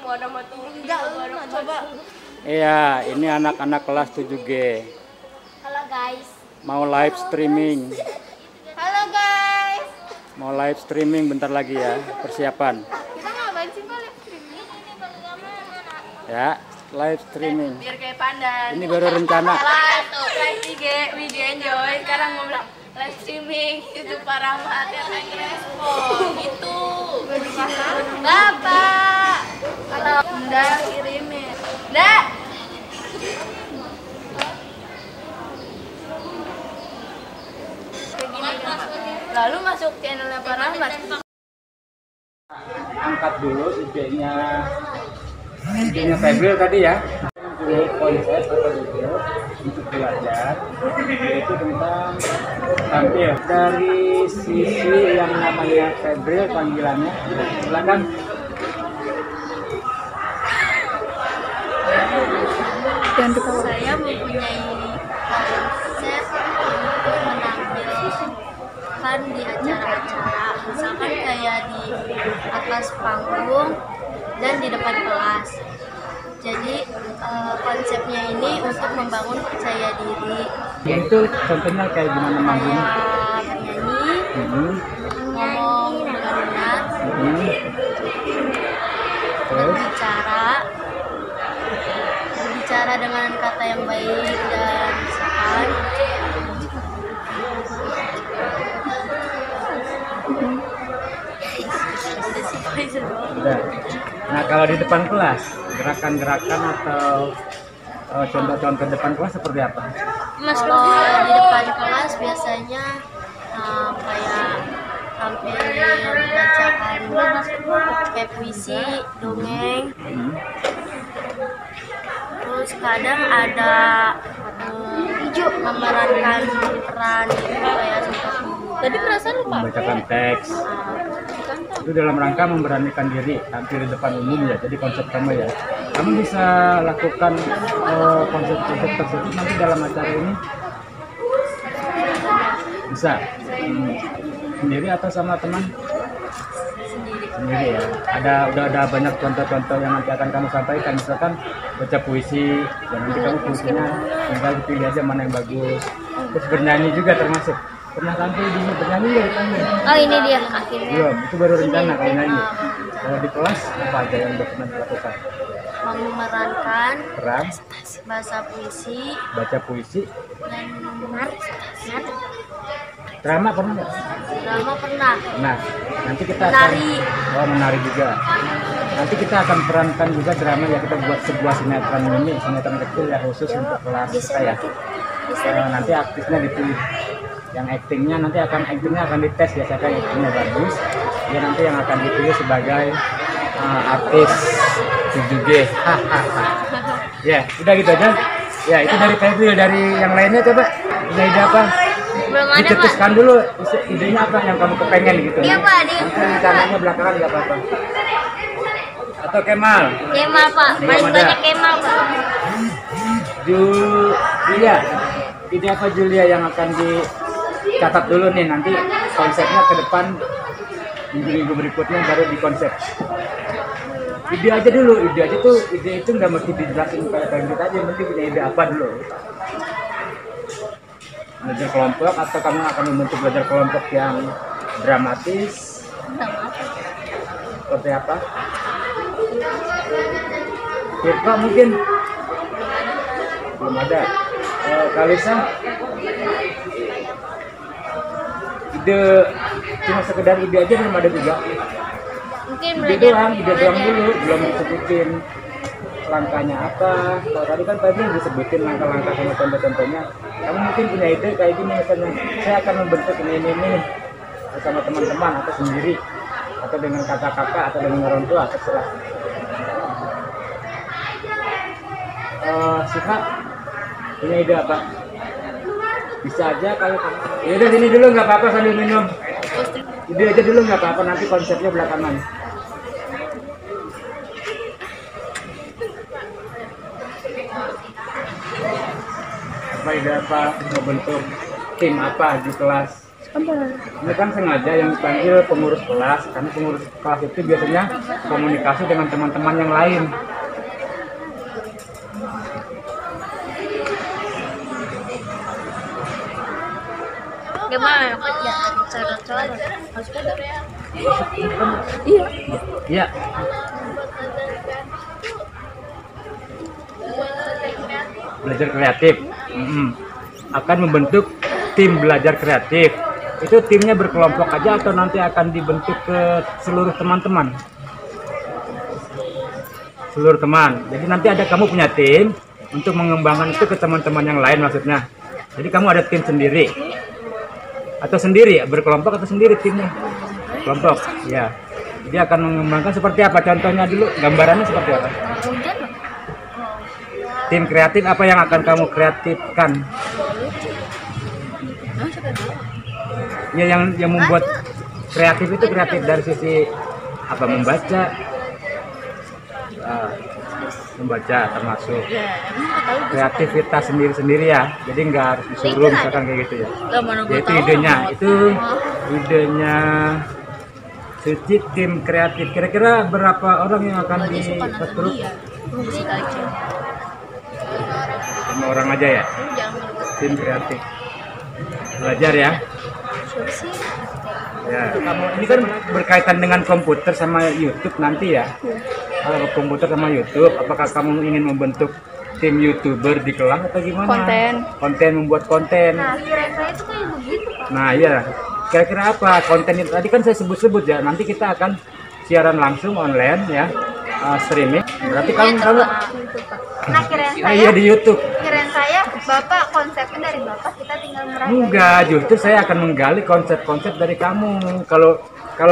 Enggak, coba. Iya, ini anak-anak kelas 7G. Halo guys. Mau live streaming. Halo guys. Mau live streaming bentar lagi ya, persiapan. Kita ngapain sih Pak live streaming? Ya, live streaming. Biar kayak pandan. Ini baru rencana. Live IG, video enjoy. Sekarang mau bilang live streaming itu para mater respon gitu. Bapak. Kalau udah kirimin. Dah. Kayak gini kan, Pak. Lalu masuk channelnya Pak Rahmat. Angkat dulu IG-nya Febril tadi ya. Dulu konsep atau video untuk belajar yaitu tentang tampil dari sisi yang namanya Febril panggilannya. Silakan. Saya mempunyai konsep untuk menampilkan di acara-acara, misalkan kayak di atas panggung dan di depan kelas. Jadi konsepnya ini untuk membangun percaya diri. Itu contohnya kayak gimana manggungnya? Kayak bernyanyi, ngomong dengan benar, berbicara dengan kata yang baik dan sopan. Udah. Nah, kalau di depan kelas, gerakan-gerakan atau contoh-contoh depan kelas seperti apa? Kalau di depan kelas biasanya kayak tampilin bacakan kayak puisi, dongeng. Terus kadang ada memerankan peran gitu kayak seperti tadi perasaan lupa Membacakan teks. Itu dalam rangka memberanikan diri tampil di depan umum ya. Jadi konsep kamu ya. Kamu bisa lakukan konsep-konsep tersebut nanti dalam acara ini? Bisa. Sendiri atau sama teman? Sendiri ya. Udah ada banyak contoh-contoh yang nanti akan kamu sampaikan. Misalkan baca puisi, dan nanti kamu puisinya tinggal dipilih aja mana yang bagus. Terus bernyanyi juga termasuk. Pernah tampil di bernyanyi ya ditanya? oh ini dia akhirnya Belum, itu baru rencana kalau nyanyi. Kalau di kelas apa aja yang udah pernah dilakukan? memerankan Peran, bahasa puisi baca puisi, dan drama pernah nggak? drama pernah. Nah, nanti kita Menari. menari juga. Nanti kita akan perankan juga drama ya, kita buat sebuah sinetron kecil ya khusus untuk kelas kita ya. Nanti aktifnya dipilih. Yang aktingnya akan dites ya, siapa yang aktingnya bagus. Dia nanti yang akan dipilih sebagai artis 7G. Ya, udah gitu aja. Ya, itu dari Febril. Dari yang lainnya coba ide apa? Belum ada, Pak. Dicetuskan dulu idenya apa yang kamu kepengen gitu. Iya, Pak. Nanti rencananya belakangan nggak apa-apa. Atau Kemal? Kemal, Pak. Belum Paling ada. banyak Kemal, Pak. Julia, ide apa Julia yang akan dicatat dulu nih, nanti konsepnya ke depan minggu-minggu berikutnya baru dikonsep. Ide aja tuh, ide itu nggak mesti dijelasin kayak kita aja, mesti punya ide apa dulu. Belajar kelompok atau kamu akan membentuk belajar kelompok yang dramatis? Seperti apa? Firqa mungkin? Belum ada. Kalisa? Ide cuma sekedar ide aja belum ada juga. Mungkin Ide doang dulu, belum disebutin langkahnya apa. Kalau tadi kan disebutin langkah-langkah sama contoh-contohnya. Kamu mungkin punya ide kayak gini misalnya, saya akan membentuk ini bersama teman-teman atau sendiri atau dengan kakak-kakak atau dengan orang tua, terserah. Siva punya ide apa? Bisa aja kalau ya udah sini dulu nggak apa-apa sambil minum. Ide aja dulu nggak apa-apa, nanti konsepnya belakangan. Apa ide apa? Membentuk tim apa di kelas Ini kan sengaja yang dipanggil pengurus kelas, karena pengurus kelas itu biasanya komunikasi dengan teman-teman yang lain. Gimana? Cara-cara harus beda. Iya. Iya. Belajar kreatif. Akan membentuk tim belajar kreatif. Itu timnya berkelompok aja atau nanti akan dibentuk ke seluruh teman-teman? Seluruh teman. Jadi nanti ada kamu punya tim untuk mengembangkan itu ke teman-teman yang lain maksudnya. Jadi kamu ada tim sendiri atau sendiri, berkelompok atau sendiri timnya? Kelompok, ya. Jadi akan mengembangkan seperti apa? Contohnya dulu, gambarannya seperti apa? Tim kreatif apa yang akan kamu kreatifkan? Ya, yang membuat kreatif itu kreatif dari sisi apa? Membaca termasuk kreativitas sendiri-sendiri ya. Jadi nggak harus disuruh misalkan kayak gitu ya. Jadi idenya Suci tim kreatif. Kira-kira berapa orang yang akan direkrut? 5 orang aja ya. Tim kreatif. Belajar ya. Ya, kamu ini kan berkaitan dengan komputer sama YouTube nanti ya. Komputer sama YouTube, apakah kamu ingin membentuk tim YouTuber di kelas atau gimana? Membuat konten. Nah, kira-kira itu kayak begitu, Pak. Nah, iya. Kira-kira apa konten itu? Tadi kan saya sebut-sebut ya. Nanti kita akan siaran langsung online ya, streaming. Berarti kamu Nah, kirain saya. Iya di YouTube. Kirain saya, Bapak konsepnya dari Bapak, kita tinggal merangkai. Enggak, justru saya akan menggali konsep-konsep dari kamu. Kalau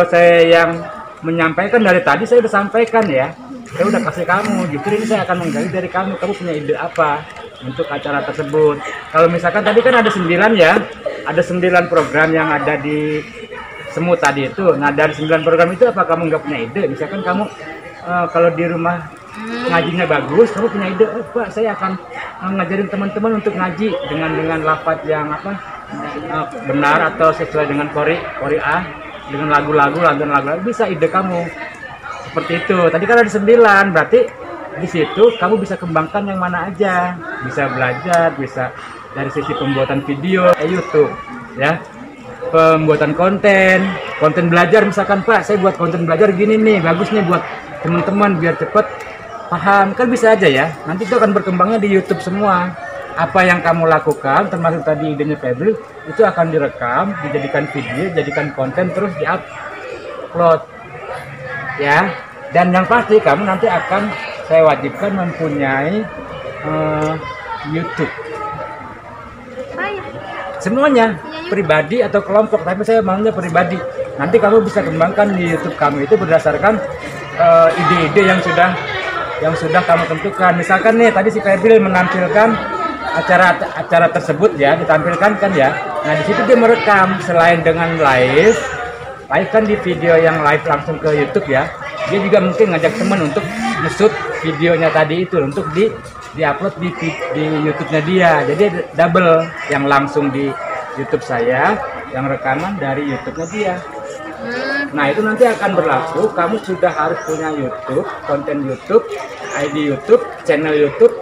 saya yang menyampaikan dari tadi saya udah sampaikan ya. Saya udah kasih kamu. Justru ini saya akan menggali dari kamu. Kamu punya ide apa untuk acara tersebut? Kalau misalkan tadi kan ada 9 ya. Ada 9 program yang ada di semut tadi itu. Nah, dari 9 program itu apa kamu nggak punya ide? Misalkan kamu kalau di rumah ngajinya bagus, kamu punya ide, Pak, saya akan ngajarin teman-teman untuk ngaji dengan lafaz yang benar atau sesuai dengan Qori'ah, dengan lagu-lagu, bisa ide kamu seperti itu. Tadi kan ada 9, berarti di situ kamu bisa kembangkan yang mana aja, bisa belajar, bisa dari sisi pembuatan video, YouTube, ya, pembuatan konten belajar. Misalkan, Pak, saya buat konten belajar gini nih, bagus nih buat teman-teman biar cepet paham, kan bisa aja ya. Nanti itu akan berkembangnya di YouTube semua. Apa yang kamu lakukan, termasuk tadi idenya Febri, itu akan direkam, dijadikan video, jadikan konten, terus di-upload. Ya, dan yang pasti kamu nanti akan saya wajibkan mempunyai YouTube. Semuanya, pribadi atau kelompok, tapi saya maunya pribadi. Nanti kamu bisa kembangkan di YouTube kamu itu berdasarkan ide-ide yang sudah kamu tentukan. Misalkan nih tadi si Febri menampilkan acara tersebut ya, ditampilkan kan ya. Nah, di situ dia merekam selain dengan live kan di video yang live langsung ke YouTube ya. Dia juga mungkin ngajak teman untuk nge-shoot videonya tadi itu untuk di-upload di YouTube-nya dia. Jadi double, yang langsung di YouTube saya, yang rekaman dari YouTube-nya dia. Nah, itu nanti akan berlaku, kamu sudah harus punya YouTube, konten YouTube, ID YouTube, channel YouTube.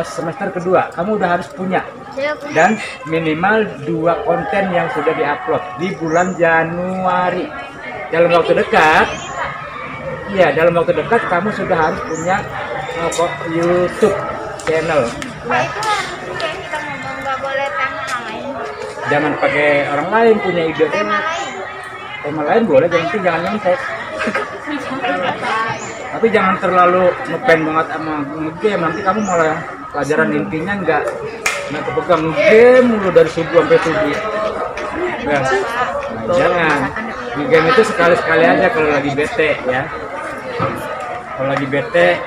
Semester kedua kamu udah harus punya, dan minimal 2 konten yang sudah diupload di bulan Januari. Dalam waktu dekat, ya, dalam waktu dekat kamu sudah harus punya YouTube channel. Nah, itu kayak kita ngomong nggak boleh tema lain. Jangan pakai orang lain punya ide. Tema lain boleh, jangan nyontek. Tapi jangan terlalu ngepen banget sama game, nanti kamu malah pelajaran intinya nggak kepegang game mulu dari subuh sampai subuh. Nah, jangan. Di game itu sekali-sekali aja kalau lagi bete ya. Kalau lagi bete,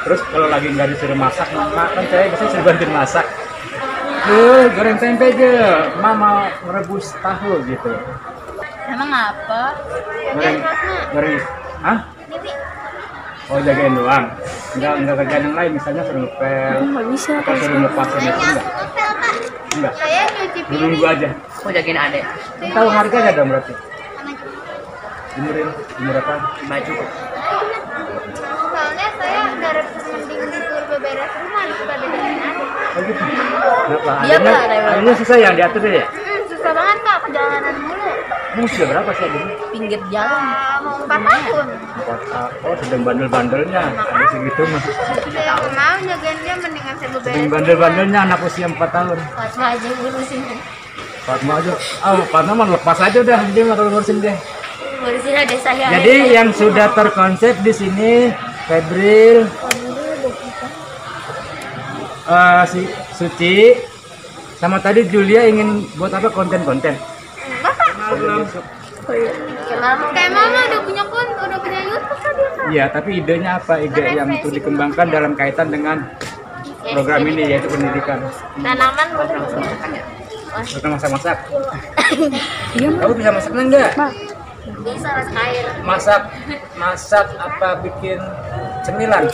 terus kalau lagi nggak disuruh masak, kan saya biasanya suruh bantuin masak. Goreng tempe aja, mama merebus tahu gitu. Emang apa? Goreng, hah? Oh, jagain doang, nggak kerjaan yang lain, misalnya suruh ngepel, Nggak bisa. atau suruh ngelepasin itu enggak? Ngepel, Pak. Enggak. Saya nyuci piring. Nunggu aja. Aku jagain adek. Tahu harganya dong berarti? Sama juga. Umur apa? Baju. Soalnya saya dari mending disuruh beberes rumah daripada dengan adik. Oh gitu. Kenapa? Dia Adanya- pernah lewat. adanya susah yang diatur ya? Susah banget kak, perjalanan mulu. Usia berapa sih adanya? Pinggir jalan. Mau 4 tahun. Oh, sedang bandel-bandelnya. Ada segitu mah. Saya nggak mau jagain dia, mendingan saya beberes. Sedang bandel-bandelnya anak usia 4 tahun. Fatma aja ngurusin. Fatma aja. Fatma mah lepas aja udah, dia mah kalau ngurusin dia. Ngurusin ada saya. Jadi yang sudah terkonsep di sini Febril, si Suci, sama tadi Julia ingin buat apa konten-konten? Enggak kak. Kayak mama udah punya YouTube kan dia kak. Iya, tapi idenya apa? Ide yang untuk dikembangkan dalam kaitan dengan program ini yaitu pendidikan. Tanaman Kita masak-masak. Kamu bisa masak enggak? bisa masak air. Masak apa bikin cemilan?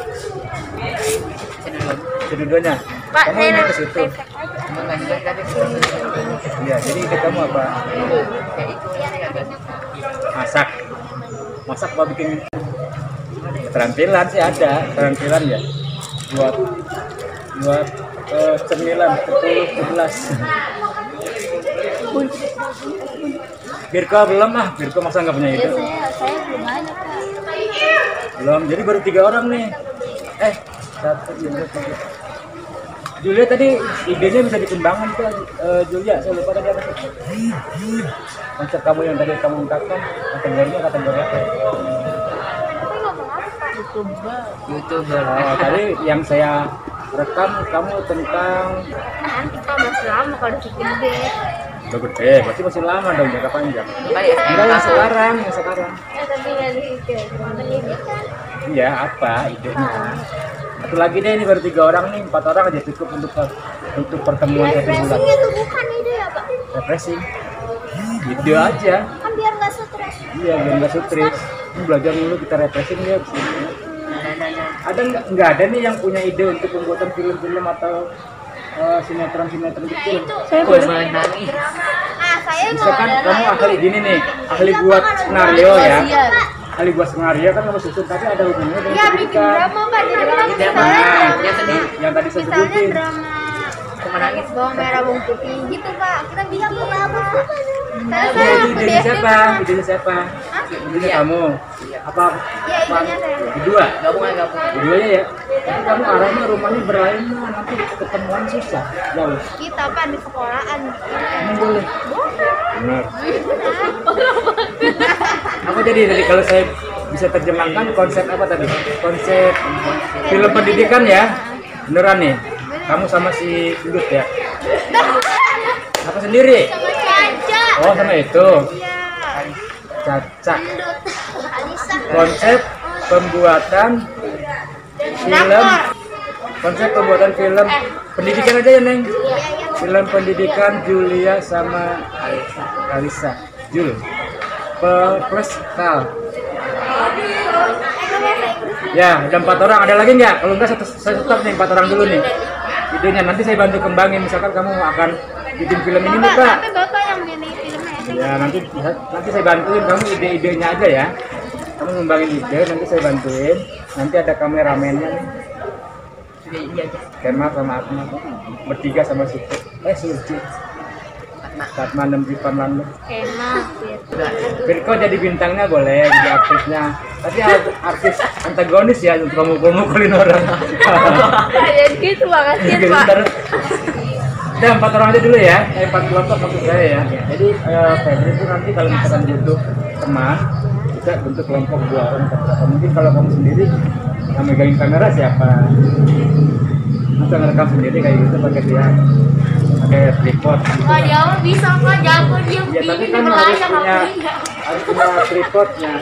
Kedua-duanya. Pak, Kamu ini ke situ. Saya Iya, jadi ide kamu apa? Masak apa bikin keterampilan sih ada, keterampilan ya. Buat cemilan 10-11. Birko belum Birko masa nggak punya ide? Saya belum ada kak. Belum, jadi baru 3 orang nih. 1, 2, 3. Julia tadi idenya bisa dikembangkan tuh, Julia. Saya lupa tadi apa sih? Konsep kamu yang tadi kamu ungkapkan, kategori apa? YouTuber. Oh, tadi yang saya rekam kamu tentang Nanti kak masih lama kalau bikin gede. udah gede, berarti masih lama dong jangka panjang. Baik. Enggak yang sekarang. Tapi nggak dihitung. Pendidikan. Iya, apa idenya? Satu lagi deh, ini baru 3 orang nih, 4 orang aja cukup untuk pertemuan 1 bulan. Refreshing itu bukan ide ya pak. Refreshing. Ide aja. Kan biar nggak stres. Iya, biar nggak stres. Ini belajar dulu kita refreshing ya. Ada nggak ada nih yang punya ide untuk pembuatan film-film atau sinetron-sinetron kecil? Saya boleh nangis. Nah saya mau Misalkan kamu ahli gini nih, ahli buat skenario ya. Ahli buat skenario kan kamu susun, tapi ada hubungannya dengan ya bikin pendidikan. drama pak. Jadi kan Drama. misalnya Ya sedih. Yang tadi saya misalnya sebutin. drama Aku menangis. bawang merah bawang putih gitu pak. Kita bikin apa? Saya Jadi waktu di idenya SD siapa? pernah. Idenya siapa? Idenya kamu. Apa? Ya idenya saya. Kedua. Gabungan. Keduanya ya. Tapi kamu arahnya rumahnya berlain nanti ketemuan susah. Jauh. Kita pak di sekolahan. Emang boleh. Benar. Apa jadi kalau saya bisa terjemahkan konsep apa tadi? Konsep film pendidikan ya? Beneran nih? Kamu sama si Udut ya? Apa sendiri? Sama Caca. Oh sama itu. Iya. Caca. Endut. Alisa. Konsep pembuatan film. Konsep pembuatan film pendidikan aja ya Neng? Film pendidikan Julia sama Alisa. Jul. Plus Kal. Ya, ada 4 orang. Ada lagi nggak? Kalau nggak saya stop nih 4 orang dulu nih. Idenya nanti saya bantu kembangin. Misalkan kamu akan bikin film ini nih Pak. Tapi bapak yang milih filmnya ya. Ya nanti saya bantuin kamu ide-idenya aja ya. Kamu ngembangin ide, nanti saya bantuin. Nanti ada kameramennya nih. Kema sama Atma. Bertiga sama Suci. Suci. Fatma 6 Jipan lalu. Enak. Virko jadi bintangnya boleh, jadi artisnya. Tapi artis antagonis ya untuk kamu mukulin orang. Kalian gitu banget ya Jadi pak. ntar udah 4 orang aja dulu ya, 4 kelompok maksud saya ya. Jadi Febri itu nanti kalau misalkan butuh teman, kita bentuk kelompok 2 orang atau mungkin kalau kamu sendiri yang megangin kamera siapa? Masa ngerekam sendiri kayak gitu pakai dia, pakai tripod. Wah dia mah bisa pak, jago dia Ya tapi bikin kan harus punya tripodnya.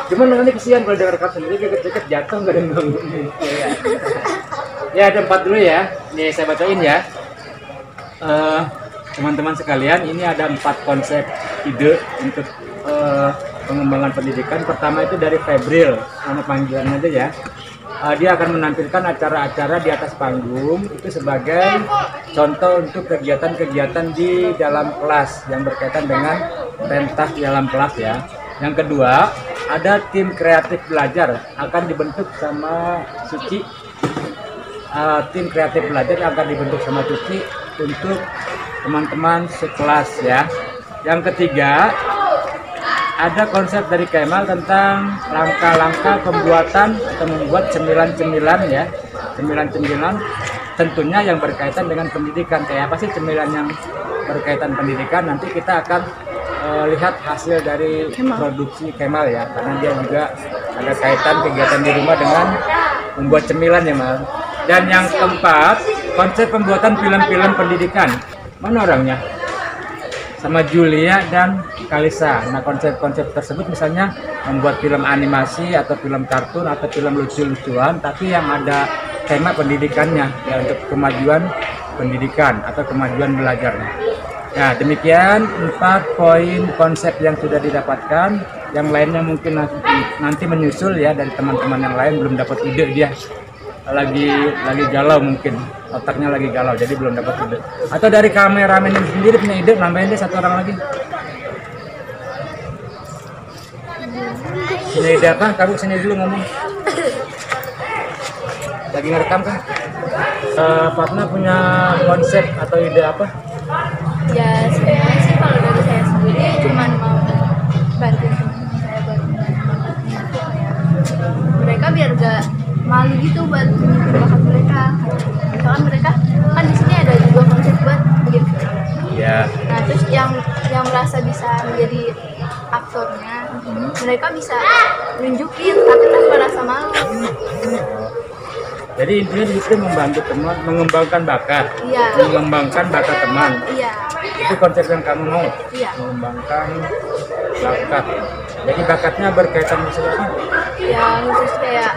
Cuman nanti kesian kalau dia rekam sendiri deket-deket jatuh nggak ada yang bangunin. Ya ada 4 dulu ya. Nih saya bacain ya. Teman-teman sekalian, ini ada 4 konsep ide untuk pengembangan pendidikan. Pertama itu dari Febril, nama panggilan aja ya. dia akan menampilkan acara-acara di atas panggung itu sebagai contoh untuk kegiatan-kegiatan di dalam kelas yang berkaitan dengan pentas di dalam kelas ya. Yang kedua, ada tim kreatif belajar akan dibentuk sama Suci. Tim kreatif belajar akan dibentuk sama Suci untuk teman-teman sekelas ya. Yang ketiga, ada konsep dari Kemal tentang langkah-langkah pembuatan atau membuat cemilan-cemilan ya, cemilan-cemilan tentunya yang berkaitan dengan pendidikan. Kayak apa sih cemilan yang berkaitan pendidikan? Nanti kita akan lihat hasil dari produksi Kemal ya, karena dia juga ada kaitan kegiatan di rumah dengan membuat cemilan ya Mal. Dan yang keempat, konsep pembuatan film-film pendidikan. Mana orangnya? Sama Julia dan Kalisa. Nah, konsep-konsep tersebut misalnya membuat film animasi atau film kartun atau film lucu-lucuan, tapi yang ada tema pendidikannya ya, untuk kemajuan pendidikan atau kemajuan belajarnya. Nah, demikian 4 poin konsep yang sudah didapatkan. Yang lainnya mungkin nanti menyusul ya dari teman-teman yang lain, belum dapat ide dia. Lagi galau mungkin, otaknya lagi galau jadi belum dapat ide. Atau dari kameramen sendiri punya ide, nambahin dia 1 orang lagi. Punya ide apa? Kamu sini dulu ngomong. Lagi ngerekam kan? Fatma punya konsep atau ide apa? Ya sebenarnya sih kalau dari saya sendiri cuma mau bantuin teman-teman saya buat mereka biar gak malu gitu buat menunjukin bakat mereka. Misalkan mereka kan di sini ada juga konsep buat bikin film. Ya. Nah terus yang merasa bisa menjadi aktornya, mereka bisa nunjukin tapi tanpa rasa malu. Jadi intinya di situ membantu teman, mengembangkan bakat, Iya. mengembangkan bakat teman. Iya. Itu konsep yang kamu mau, Iya. mengembangkan bakat. Jadi bakatnya berkaitan misalnya Ya khusus kayak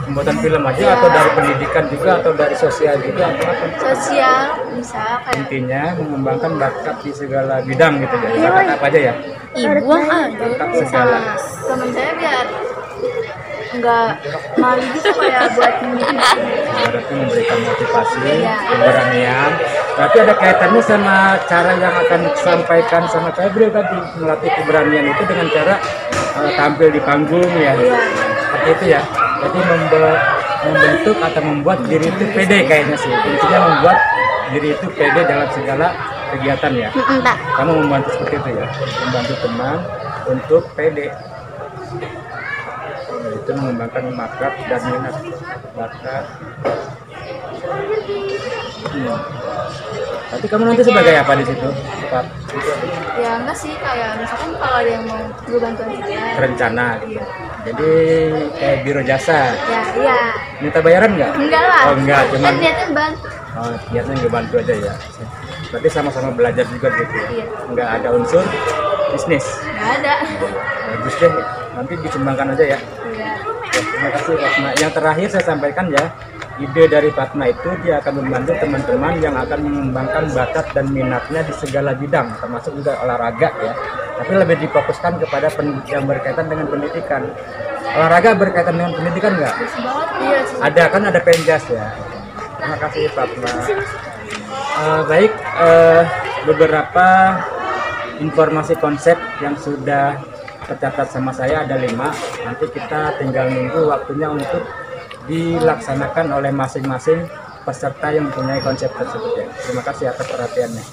pembuatan film aja Ya. atau dari pendidikan juga atau dari sosial juga atau apa? sosial bisa kayak Intinya mengembangkan bakat di segala bidang gitu ya. Bakat apa aja ya? Ibu ada. Bakat segala. teman saya biar nggak malu gitu kayak buat Berarti memberikan motivasi, Iya. keberanian. Tapi ada kaitannya sama cara yang akan disampaikan sama Febri tadi, melatih keberanian itu dengan cara tampil di panggung ya. Iya. Seperti itu ya. Jadi membentuk atau membuat diri itu pede kayaknya sih. Intinya membuat diri itu pede dalam segala kegiatan ya. Kamu membantu seperti itu ya. Membantu teman untuk pede. Itu mengembangkan bakat dan minat bakat. Tapi kamu nanti sebagai apa di situ? Pak? ya enggak sih kayak misalkan kalau ada yang mau gue bantuan saya Rencana gitu. Jadi kayak biro jasa. ya iya Minta bayaran nggak? enggak lah Oh enggak, cuman kan niatnya bantu niatnya ngebantu aja ya. Berarti sama-sama belajar juga gitu ya. Iya. Nggak ada unsur bisnis. nggak ada Bagus deh, nanti dikembangkan aja ya. iya Terima kasih Fatma. Yang terakhir saya sampaikan ya, ide dari Fatma itu dia akan membantu teman-teman yang akan mengembangkan bakat dan minatnya di segala bidang, termasuk juga olahraga ya. Tapi lebih difokuskan kepada yang berkaitan dengan pendidikan. Olahraga berkaitan dengan pendidikan nggak? iya sih Ada kan, ada penjas ya. Terima kasih Fatma. Baik, beberapa informasi konsep yang sudah tercatat sama saya ada 5. Nanti kita tinggal nunggu waktunya untuk dilaksanakan oleh masing-masing peserta yang mempunyai konsep tersebut ya. Terima kasih atas perhatiannya.